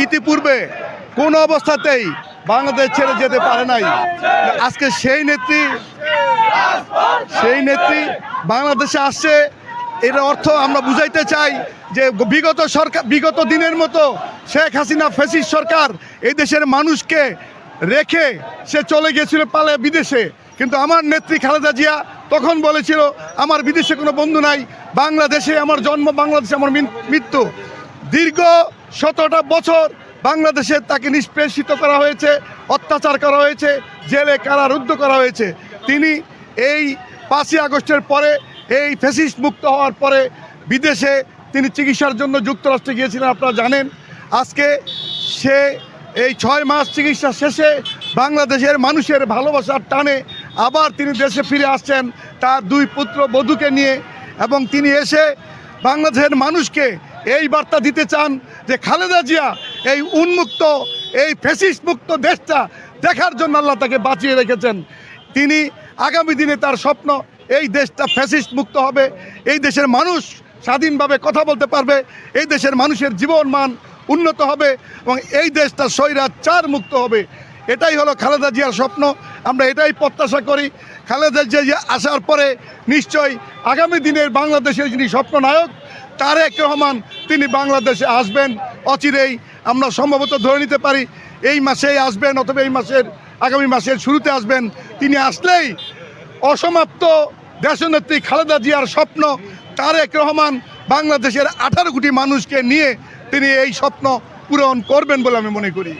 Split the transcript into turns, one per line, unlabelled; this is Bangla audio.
ইতিপূর্বে কোনো অবস্থাতেই বাংলাদেশ ছেড়ে যেতে পারে নাই। আজকে সেই নেত্রী বাংলাদেশে আসছে। এর অর্থ আমরা বুঝাইতে চাই যে বিগত দিনের মতো শেখ হাসিনা ফ্যাসিস্ট সরকার এই দেশের মানুষকে রেখে সে চলে গিয়েছিল পালে বিদেশে, কিন্তু আমার নেত্রী খালেদা জিয়া তখন বলেছিল আমার বিদেশে কোনো বন্ধু নাই, বাংলাদেশে আমার জন্ম, বাংলাদেশে আমার মৃত্যু। দীর্ঘ 17টা বছর বাংলাদেশে তাকে নিষ্পেষিত করা হয়েছে, অত্যাচার করা হয়েছে, জেলে কারারুদ্ধ করা হয়েছে। তিনি এই 5ই আগস্টের পরে, এই ফ্যাসিস্ট মুক্ত হওয়ার পরে বিদেশে তিনি চিকিৎসার জন্য যুক্তরাষ্ট্রে গিয়েছিলেন, আপনারা জানেন। আজকে সে এই 6 মাস চিকিৎসা শেষে বাংলাদেশের মানুষের ভালোবাসার টানে আবার তিনি দেশে ফিরে আসছেন তার 2 পুত্র বধূকে নিয়ে, এবং তিনি এসে বাংলাদেশের মানুষকে এই বার্তা দিতে চান যে খালেদা জিয়া এই উন্মুক্ত, এই ফ্যাসিস্ট মুক্ত দেশটা দেখার জন্য আল্লাহ তাকে বাঁচিয়ে রেখেছেন। তিনি আগামী দিনে তার স্বপ্ন এই দেশটা ফ্যাসিস্ট মুক্ত হবে, এই দেশের মানুষ স্বাধীনভাবে কথা বলতে পারবে, এই দেশের মানুষের জীবন মান উন্নত হবে এবং এই দেশটা স্বৈরাচার মুক্ত হবে। এটাই হলো খালেদা জিয়ার স্বপ্ন। আমরা এটাই প্রত্যাশা করি খালেদা জিয়া আসার পরে নিশ্চয়ই আগামী দিনের বাংলাদেশের যিনি স্বপ্ননায়ক তারেক রহমান তিনি বাংলাদেশে আসবেন অচিরেই। আমরা সম্ভবত ধরে নিতে পারি এই মাসেই আসবেন অথবা এই মাসের আগামী মাসের শুরুতে আসবেন। তিনি আসলেই অসমাপ্ত দেশনেত্রী খালেদা জিয়ার স্বপ্ন তারেক রহমান বাংলাদেশের 18 কোটি মানুষকে নিয়ে তিনি এই স্বপ্ন পূরণ করবেন বলে আমি মনে করি।